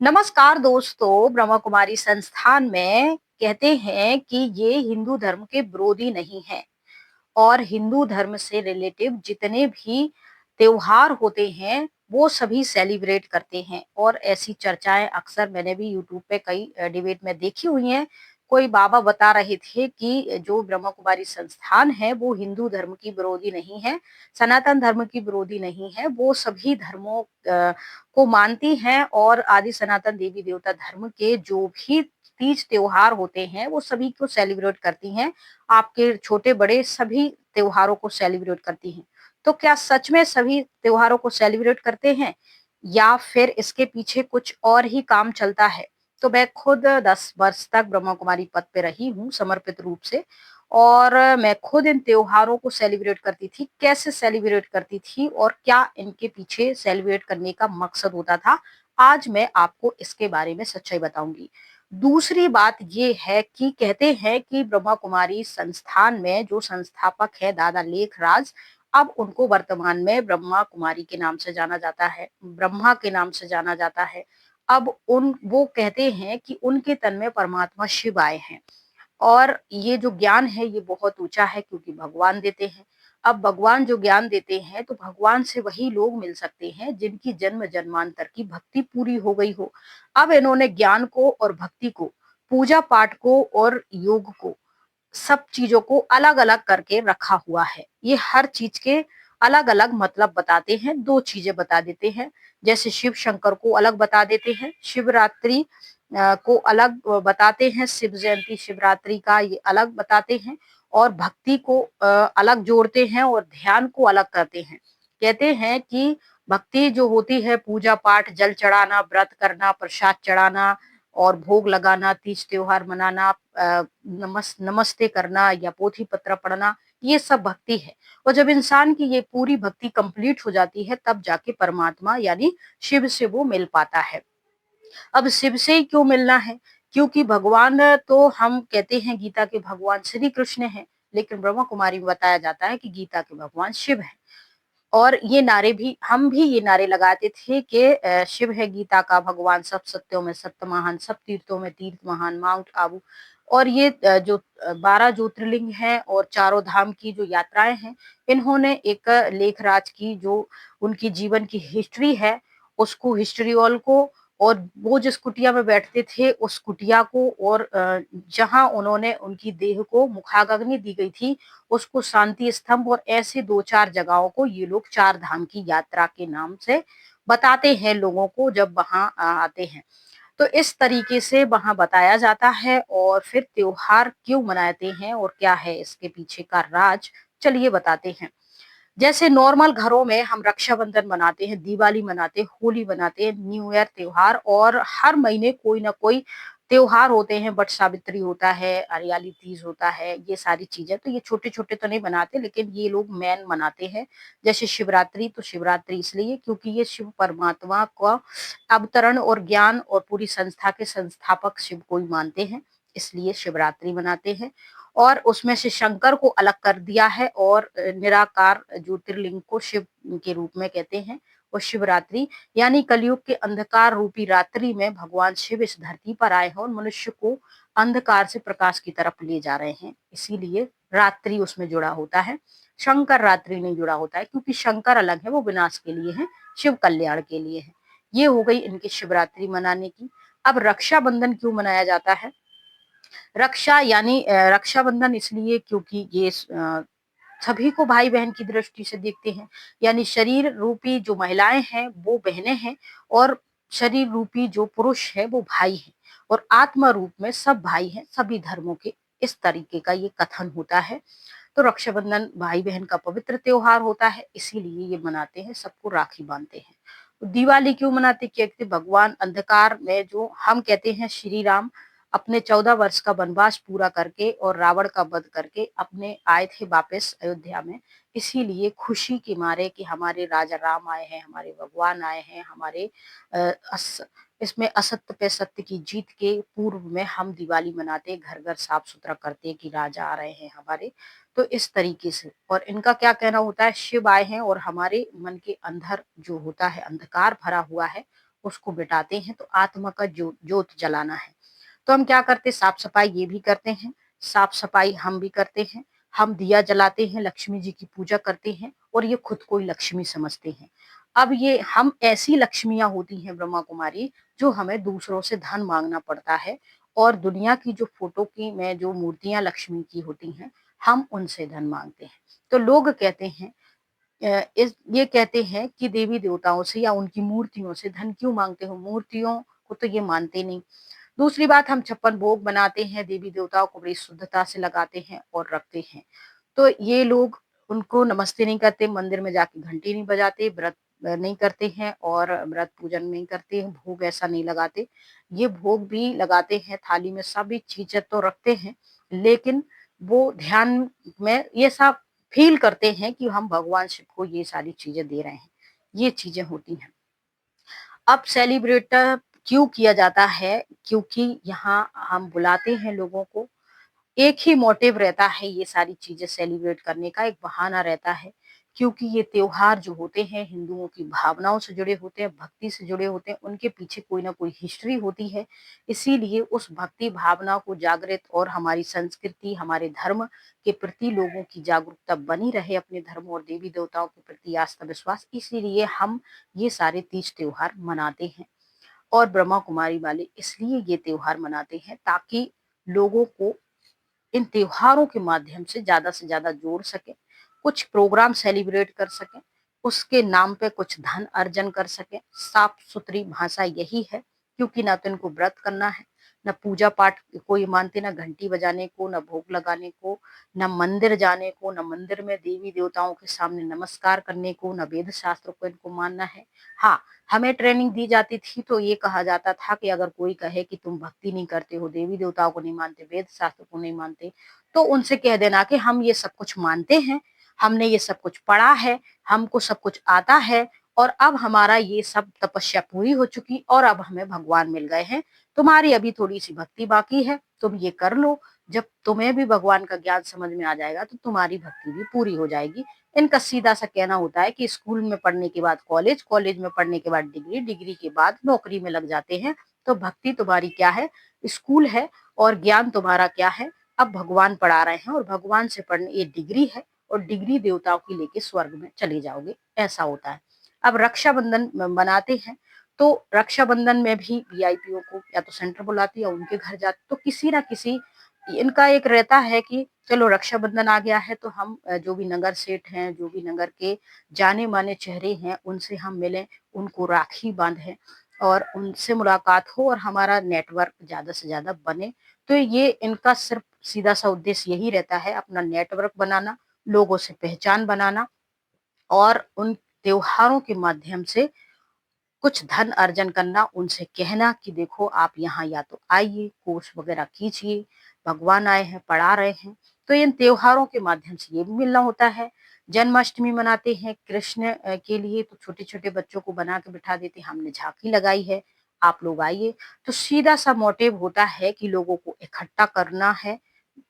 नमस्कार दोस्तों, ब्रह्मा कुमारी संस्थान में कहते हैं कि ये हिंदू धर्म के विरोधी नहीं है और हिंदू धर्म से रिलेटिव जितने भी त्योहार होते हैं वो सभी सेलिब्रेट करते हैं और ऐसी चर्चाएं अक्सर मैंने भी यूट्यूब पे कई डिबेट में देखी हुई हैं। कोई बाबा बता रहे थे कि जो ब्रह्मा कुमारी संस्थान है वो हिंदू धर्म की विरोधी नहीं है, सनातन धर्म की विरोधी नहीं है, वो सभी धर्मों को मानती हैं और आदि सनातन देवी देवता धर्म के जो भी तीज त्योहार होते हैं वो सभी को सेलिब्रेट करती हैं। आपके छोटे-बड़े सभी त्योहारों को सेलिब्रेट करती हैं। तो क्या सच में सभी त्योहारों को सेलिब्रेट करते हैं या फिर इसके पीछे कुछ और ही काम चलता है? तो मैं खुद 10 वर्ष तक ब्रह्मा कुमारी पद पे रही हूँ समर्पित रूप से और मैं खुद इन त्योहारों को सेलिब्रेट करती थी, कैसे सेलिब्रेट करती थी और क्या इनके पीछे सेलिब्रेट करने का मकसद होता था। आज मैं आपको इसके बारे में सच्चाई बताऊँगी। दूसरी बात ये है कि कहते हैं कि ब्रह्मा कुमारी संस्थान में जो संस्थापक है दादा लेखराज, अब उनको वर्तमान में ब्रह्मा कुमारी के नाम से जाना जाता है, ब्रह्मा के नाम से जाना जाता है। अब उन वो कहते हैं कि उनके तन में परमात्मा शिव आए हैं और ये जो ज्ञान है ये बहुत ऊंचा है क्योंकि भगवान देते हैं। अब भगवान जो ज्ञान देते हैं तो भगवान से वही लोग मिल सकते हैं जिनकी जन्म जन्मांतर की भक्ति पूरी हो गई हो। अब इन्होंने ज्ञान को और भक्ति को, पूजा पाठ को और योग को, सब चीजों को अलग-अलग करके रखा हुआ है। ये हर चीज के अलग-अलग मतलब बताते हैं, 2 चीजें बता देते हैं। जैसे शिव शंकर को अलग बता देते हैं, शिवरात्रि को अलग बताते हैं, शिव जयंती शिवरात्रि का ये अलग बताते हैं और भक्ति को अलग जोड़ते हैं और ध्यान को अलग करते हैं। कहते हैं कि भक्ति जो होती है पूजा पाठ, जल चढ़ाना, व्रत करना, प्रसाद चढ़ाना और भोग लगाना, तीज त्योहार मनाना, नमस्ते करना या पोथी पत्र पढ़ना, ये सब भक्ति है। और जब इंसान की ये पूरी भक्ति कंप्लीट हो जाती है तब जाके परमात्मा यानी शिव से वो मिल पाता है। अब शिव से ही क्यों मिलना है? क्योंकि भगवान तो हम कहते हैं गीता के भगवान श्री कृष्ण हैं, लेकिन ब्रह्मा कुमारी में बताया जाता है कि गीता के भगवान शिव हैं। और ये नारे भी हम भी ये नारे लगाते थे कि शिव है गीता का भगवान, सब सत्यों में सत्य महान, सब तीर्थों में तीर्थ महान, माउंट आबू। और ये जो 12 ज्योतिर्लिंग हैं और चारों धाम की जो यात्राएं हैं, इन्होंने एक लेखराज की जो उनकी जीवन की हिस्ट्री है, उसको हिस्ट्रियल को और वो जिस कुटिया में बैठते थे उस कुटिया को और जहां उन्होंने उनकी देह को मुखाग्नि दी गई थी उसको शांति स्तंभ और ऐसे 2-4 जगहों को ये लोग 4 धाम की यात्रा के नाम से बताते हैं लोगों को जब वहां आते हैं। तो इस तरीके से वहां बताया जाता है और फिर त्योहार क्यों मनाते हैं और क्या है इसके पीछे का राज, चलिए बताते हैं। जैसे नॉर्मल घरों में हम रक्षाबंधन मनाते हैं, दिवाली मनाते हैं, होली मनाते हैं, न्यू ईयर त्योहार और हर महीने कोई ना कोई त्योहार होते हैं, वट सावित्री होता है, हरियाली तीज होता है, ये सारी चीजें तो ये छोटे-छोटे तो नहीं मनाते लेकिन ये लोग मेन मनाते हैं। जैसे शिवरात्रि तो शिवरात्रि इसलिए क्योंकि ये शिव परमात्मा का अवतरण और ज्ञान और पूरी संस्था के संस्थापक शिव को ही मानते हैं, इसलिए शिवरात्रि मनाते हैं। और उसमें से शंकर को अलग कर दिया है और निराकार ज्योतिर्लिंग को शिव के रूप में कहते हैं और शिवरात्रि यानी कलयुग के अंधकार रूपी रात्रि में भगवान शिव इस धरती पर आए हैं और मनुष्य को अंधकार से प्रकाश की तरफ ले जा रहे हैं, इसीलिए रात्रि उसमें जुड़ा होता है। शंकर रात्रि नहीं जुड़ा होता है क्योंकि शंकर अलग है, वो विनाश के लिए है, शिव कल्याण के लिए है। ये हो गई इनकी शिवरात्रि मनाने की। अब रक्षाबंधन क्यों मनाया जाता है? रक्षा यानी रक्षाबंधन इसलिए क्योंकि ये सभी को भाई बहन की दृष्टि से देखते हैं, यानी शरीर रूपी जो महिलाएं हैं वो बहनें हैं और शरीर रूपी जो पुरुष है वो भाई है और आत्मा रूप में सब भाई हैं सभी धर्मों के, इस तरीके का ये कथन होता है। तो रक्षाबंधन भाई बहन का पवित्र त्योहार होता है, इसीलिए ये मनाते हैं, सबको राखी बांधते हैं। तो दिवाली क्यों मनाते, कहते भगवान अंधकार में जो हम कहते हैं श्री राम अपने 14 वर्ष का वनवास पूरा करके और रावण का वध करके अपने आए थे वापस अयोध्या में, इसीलिए खुशी के मारे कि हमारे राजा राम आए हैं, हमारे भगवान आए हैं, हमारे इसमें असत्य पे सत्य की जीत के पूर्व में हम दिवाली मनाते, घर घर साफ सुथरा करते कि राजा आ रहे हैं हमारे। तो इस तरीके से और इनका क्या कहना होता है, शिव आए हैं और हमारे मन के अंदर जो होता है अंधकार भरा हुआ है उसको बिठाते हैं, तो आत्मा का जोत जलाना है। तो हम क्या करते, साफ सफाई ये भी करते हैं, साफ सफाई हम भी करते हैं, हम दिया जलाते हैं, लक्ष्मी जी की पूजा करते हैं और ये खुद को ही लक्ष्मी समझते हैं। अब ये हम ऐसी लक्ष्मियां होती हैं ब्रह्मा कुमारी, जो हमें दूसरों से धन मांगना पड़ता है, और दुनिया की जो फोटो की में जो मूर्तियां लक्ष्मी की होती हैं, हम उनसे धन मांगते हैं। तो लोग कहते हैं, इस ये कहते हैं कि देवी देवताओं से या उनकी मूर्तियों से धन क्यों मांगते हो, मूर्तियों को तो ये मानते नहीं। दूसरी बात, हम 56 भोग बनाते हैं, देवी देवताओं को बड़ी शुद्धता से लगाते हैं और रखते हैं। तो ये लोग उनको नमस्ते नहीं करते, मंदिर में जाके घंटी नहीं बजाते, व्रत नहीं करते हैं और व्रत पूजन नहीं करते हैं, भोग ऐसा नहीं लगाते। ये भोग भी लगाते हैं, थाली में सभी चीजें तो रखते हैं, लेकिन वो ध्यान में ये सब फील करते हैं कि हम भगवान शिव को ये सारी चीजें दे रहे हैं। ये चीजें होती हैं। अब सेलिब्रेट क्यों किया जाता है? क्योंकि यहाँ हम बुलाते हैं लोगों को, एक ही मोटिव रहता है, ये सारी चीजें सेलिब्रेट करने का एक बहाना रहता है। क्योंकि ये त्योहार जो होते हैं हिंदुओं की भावनाओं से जुड़े होते हैं, भक्ति से जुड़े होते हैं, उनके पीछे कोई ना कोई हिस्ट्री होती है। इसीलिए उस भक्ति भावना को जागृत और हमारी संस्कृति, हमारे धर्म के प्रति लोगों की जागरूकता बनी रहे, अपने धर्म और देवी देवताओं के प्रति आस्था विश्वास, इसीलिए हम ये सारे तीज त्योहार मनाते हैं। और ब्रह्मा कुमारी वाले इसलिए ये त्योहार मनाते हैं ताकि लोगों को इन त्योहारों के माध्यम से ज्यादा जोड़ सके, कुछ प्रोग्राम सेलिब्रेट कर सके, उसके नाम पे कुछ धन अर्जन कर सके। साफ सुथरी भाषा यही है, क्योंकि ना तो इनको व्रत करना है, न पूजा पाठ कोई मानते, न घंटी बजाने को, न भोग लगाने को, न मंदिर जाने को, न मंदिर में देवी देवताओं के सामने नमस्कार करने को, न वेद शास्त्र को इनको मानना है। हाँ, हमें ट्रेनिंग दी जाती थी तो ये कहा जाता था कि अगर कोई कहे कि तुम भक्ति नहीं करते हो, देवी देवताओं को नहीं मानते, वेद शास्त्र को नहीं मानते, तो उनसे कह देना कि हम ये सब कुछ मानते हैं, हमने ये सब कुछ पढ़ा है, हमको सब कुछ आता है, और अब हमारा ये सब तपस्या पूरी हो चुकी और अब हमें भगवान मिल गए हैं। तुम्हारी अभी थोड़ी सी भक्ति बाकी है, तुम ये कर लो। जब तुम्हें भी भगवान का ज्ञान समझ में आ जाएगा तो तुम्हारी भक्ति भी पूरी हो जाएगी। इनका सीधा सा कहना होता है कि स्कूल में पढ़ने के बाद कॉलेज, कॉलेज में पढ़ने के बाद डिग्री, डिग्री के बाद नौकरी में लग जाते हैं। तो भक्ति तुम्हारी क्या है, स्कूल है, और ज्ञान तुम्हारा क्या है, अब भगवान पढ़ा रहे हैं और भगवान से पढ़ने ये डिग्री है, और डिग्री देवताओं की लेके स्वर्ग में चले जाओगे, ऐसा होता है। अब रक्षाबंधन बनाते हैं, तो रक्षाबंधन में भी वीआईपीओ को या तो सेंटर बुलाती है या उनके घर जाते, तो किसी ना किसी इनका एक रहता है कि चलो रक्षाबंधन आ गया है तो हम जो भी नगर सेठ हैं, जो भी नगर के जाने माने चेहरे हैं, उनसे हम मिलें, उनको राखी बांधें और उनसे मुलाकात हो और हमारा नेटवर्क ज्यादा से ज्यादा बने। तो ये इनका सिर्फ सीधा सा उद्देश्य यही रहता है, अपना नेटवर्क बनाना, लोगों से पहचान बनाना, और उन त्योहारों के माध्यम से कुछ धन अर्जन करना, उनसे कहना कि देखो आप यहाँ या तो आइए, कोर्स वगैरह कीजिए, भगवान आए हैं, पढ़ा रहे हैं। तो इन त्योहारों के माध्यम से ये भी मिलना होता है। जन्माष्टमी मनाते हैं कृष्ण के लिए, तो छोटे छोटे बच्चों को बना के बिठा देते हैं, हमने झांकी लगाई है, आप लोग आइए। तो सीधा सा मोटिव होता है कि लोगों को इकट्ठा करना है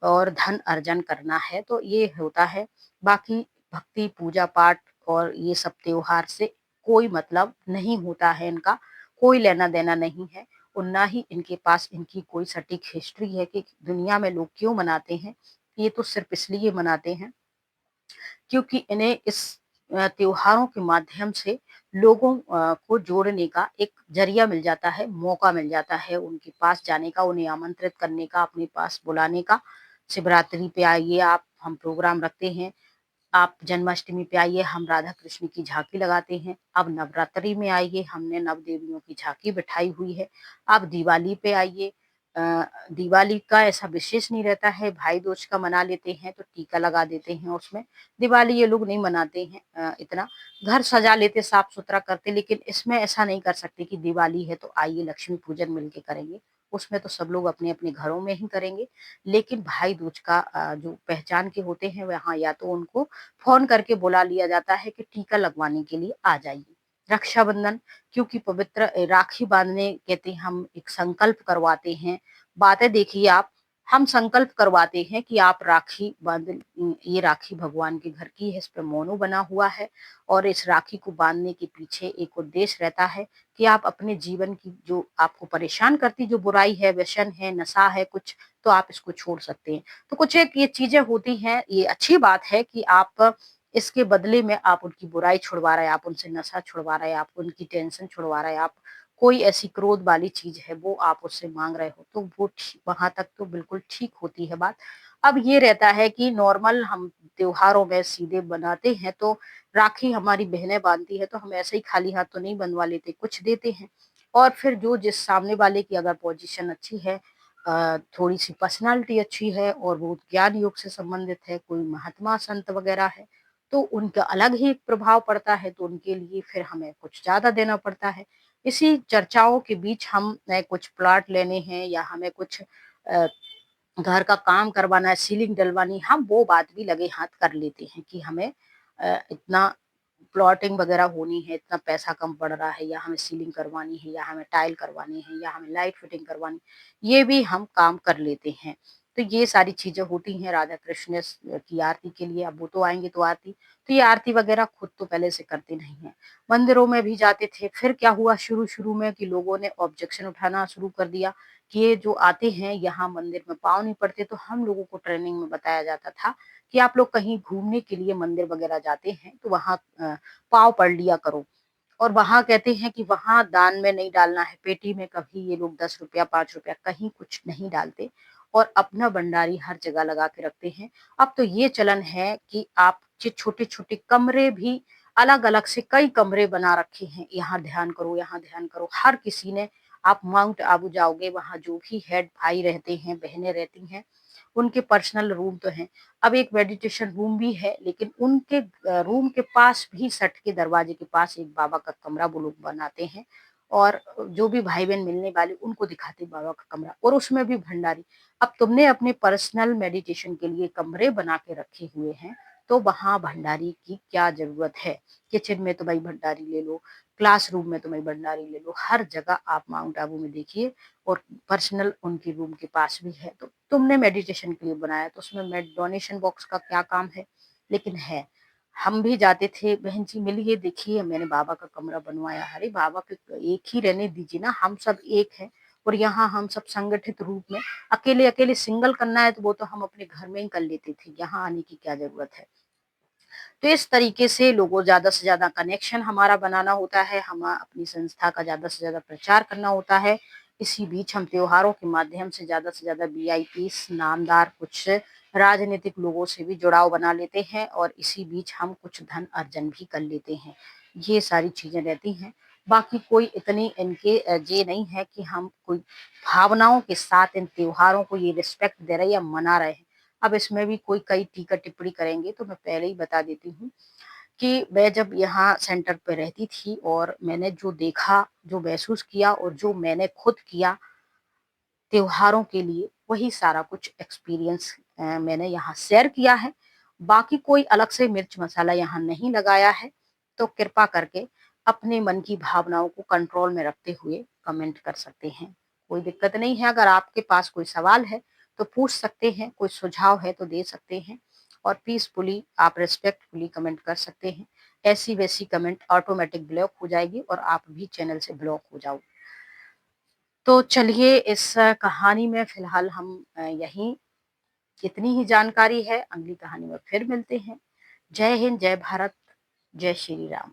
और धन अर्जन करना है, तो ये होता है। बाकी भक्ति पूजा पाठ और ये सब त्योहार से कोई मतलब नहीं होता है, इनका कोई लेना देना नहीं है, और ना ही इनके पास इनकी कोई सटीक हिस्ट्री है कि दुनिया में लोग क्यों मनाते हैं। ये तो सिर्फ इसलिए मनाते हैं क्योंकि इन्हें इस त्योहारों के माध्यम से लोगों को जोड़ने का एक जरिया मिल जाता है, मौका मिल जाता है उनके पास जाने का, उन्हें आमंत्रित करने का, अपने पास बुलाने का। शिवरात्रि पे आइए आप, हम प्रोग्राम रखते हैं, आप जन्माष्टमी पे आइए, हम राधा कृष्ण की झांकी लगाते हैं, अब नवरात्रि में आइए, हमने नव देवियों की झांकी बिठाई हुई है। अब दिवाली पे आइए, दिवाली का ऐसा विशेष नहीं रहता है, भाई दूज का मना लेते हैं तो टीका लगा देते हैं उसमें। दिवाली ये लोग नहीं मनाते हैं इतना, घर सजा लेते, साफ सुथरा करते, लेकिन इसमें ऐसा नहीं कर सकते कि दिवाली है तो आइए लक्ष्मी पूजन मिलके करेंगे। उसमें तो सब लोग अपने अपने घरों में ही करेंगे। लेकिन भाई दूज का जो पहचान के होते हैं वहाँ या तो उनको फोन करके बुला लिया जाता है कि टीका लगवाने के लिए आ जाइए। रक्षाबंधन, क्योंकि पवित्र राखी बांधने कहते हैं, हम एक संकल्प करवाते हैं। बातें देखिए आप, हम संकल्प करवाते हैं कि आप राखी बांध ये राखी भगवान के घर की है, इस पे मोनू बना हुआ है और इस राखी को बांधने के पीछे एक उद्देश्य रहता है कि आप अपने जीवन की जो आपको परेशान करती जो बुराई है, व्यसन है, नशा है कुछ, तो आप इसको छोड़ सकते हैं। तो कुछ एक ये चीज़ें होती हैं, ये अच्छी बात है कि आप इसके बदले में आप उनकी बुराई छुड़वा रहे हैं, आप उनसे नशा छुड़वा रहे हैं, आप उनकी टेंशन छुड़वा रहे हैं, आप कोई ऐसी क्रोध वाली चीज़ है वो आप उससे माँग रहे हो, तो वो वहाँ तक तो बिल्कुल ठीक होती है बात। अब ये रहता है कि नॉर्मल हम त्योहारों में सीधे बनाते हैं, तो राखी हमारी बहनें बाँधती हैं, तो हम ऐसे ही खाली हाथ तो नहीं बँधवा लेते, कुछ देते हैं। और फिर जो जिस सामने वाले की अगर पोज़ीशन अच्छी है, थोड़ी-सी पर्सनैलिटी अच्छी है और वो ज्ञान योग से संबंधित है, कोई महात्मा संत वग़ैरह है, तो उनका अलग ही एक प्रभाव पड़ता है, तो उनके लिए फिर हमें कुछ ज़्यादा देना पड़ता है। इसी चर्चाओं के बीच हमें कुछ प्लॉट लेने हैं या हमें कुछ अ, घर का काम करवाना है, सीलिंग डलवानी है, हम वो बात भी लगे हाथ कर लेते हैं कि हमें इतना प्लॉटिंग वगैरह होनी है, इतना पैसा कम पड़ रहा है या हमें सीलिंग करवानी है या हमें टाइल करवानी है या हमें लाइट फिटिंग करवानी, ये भी हम काम कर लेते हैं। तो ये सारी चीज़ें होती हैं राधा कृष्ण की आरती के लिए, अब वो तो आएँगे तो आरती, तो ये आरती वगैरह खुद तो पहले से करते नहीं हैं। मंदिरों में भी जाते थे, फिर क्या हुआ शुरू-शुरू में कि लोगों ने ऑब्जेक्शन उठाना शुरू कर दिया कि ये जो आते हैं यहाँ मंदिर में पाँव नहीं पड़ते, तो हम लोगों को ट्रेनिंग में बताया जाता था कि आप लोग कहीं घूमने के लिए मंदिर वगैरह जाते हैं तो वहाँ पाँव पड़ लिया करो। और वहाँ कहते हैं कि वहाँ दान में नहीं डालना है, पेटी में कभी ये लोग ₹10 ₹5 कहीं कुछ नहीं डालते और अपना भंडारी हर जगह लगा के रखते हैं। अब तो ये चलन है कि आप जो छोटे-छोटे कमरे भी अलग-अलग से कई कमरे बना रखे हैं, यहाँ ध्यान करो, यहाँ ध्यान करो। हर किसी ने आप माउंट आबू जाओगे, वहाँ जो भी हेड भाई रहते हैं, बहनें रहती हैं, उनके पर्सनल रूम तो हैं। अब एक मेडिटेशन रूम भी है, लेकिन उनके रूम के पास भी सट के दरवाजे के पास एक बाबा का कमरा वो लोग बनाते हैं और जो भी भाई-बहन मिलने वाले उनको दिखाते हैं बाबा का कमरा और उसमें भी भंडारी। अब तुमने अपने पर्सनल मेडिटेशन के लिए कमरे बना के रखे हुए हैं, तो वहाँ भंडारी की क्या ज़रूरत है? किचन में तो भाई भंडारी ले लो, क्लासरूम में तो भाई भंडारी ले लो, हर जगह आप माउंट आबू में देखिए और पर्सनल उनकी रूम के पास भी है। तो तुमने मेडिटेशन के लिए बनाया तो उसमें में डोनेशन बॉक्स का क्या काम है? लेकिन है। हम भी जाते थे, बहन जी मिलिए देखिए मैंने बाबा का कमरा बनवाया। अरे बाबा के एक ही रहने दीजिए ना, हम सब एक हैं और यहाँ हम सब संगठित रूप में अकेले-अकेले सिंगल करना है तो वो तो हम अपने घर में ही कर लेते थे, यहाँ आने की क्या ज़रूरत है? तो इस तरीके से लोगों ज़्यादा से ज़्यादा कनेक्शन हमारा बनाना होता है, हम अपनी संस्था का ज़्यादा से ज़्यादा प्रचार करना होता है। इसी बीच हम त्योहारों के माध्यम से ज़्यादा वीआईपीस, नामदार कुछ राजनीतिक लोगों से भी जुड़ाव बना लेते हैं और इसी बीच हम कुछ धन अर्जन भी कर लेते हैं। ये सारी चीज़ें रहती हैं। बाकी कोई इतनी इनके ये नहीं है कि हम कोई भावनाओं के साथ इन त्योहारों को ये रिस्पेक्ट दे रहे हैं या मना रहे हैं। अब इसमें भी कोई कई टीका-टिप्पणी करेंगे तो मैं पहले ही बता देती हूँ कि मैं जब यहाँ सेंटर पे रहती थी और मैंने जो देखा, जो महसूस किया और जो मैंने खुद किया त्योहारों के लिए, वही सारा कुछ एक्सपीरियंस मैंने यहाँ शेयर किया है। बाकी कोई अलग से मिर्च मसाला यहाँ नहीं लगाया है, तो कृपा करके अपने मन की भावनाओं को कंट्रोल में रखते हुए कमेंट कर सकते हैं। कोई दिक्कत नहीं है, अगर आपके पास कोई सवाल है, तो पूछ सकते हैं, कोई सुझाव है तो दे सकते हैं और पीसफुली आप रिस्पेक्टफुली कमेंट कर सकते हैं। ऐसी-वैसी कमेंट ऑटोमैटिक ब्लॉक हो जाएगी और आप भी चैनल से ब्लॉक हो जाओगे। तो चलिए इस कहानी में फ़िलहाल हम यहीं इतनी ही जानकारी है, अगली कहानी में फिर मिलते हैं। जय हिंद, जय भारत, जय श्री राम।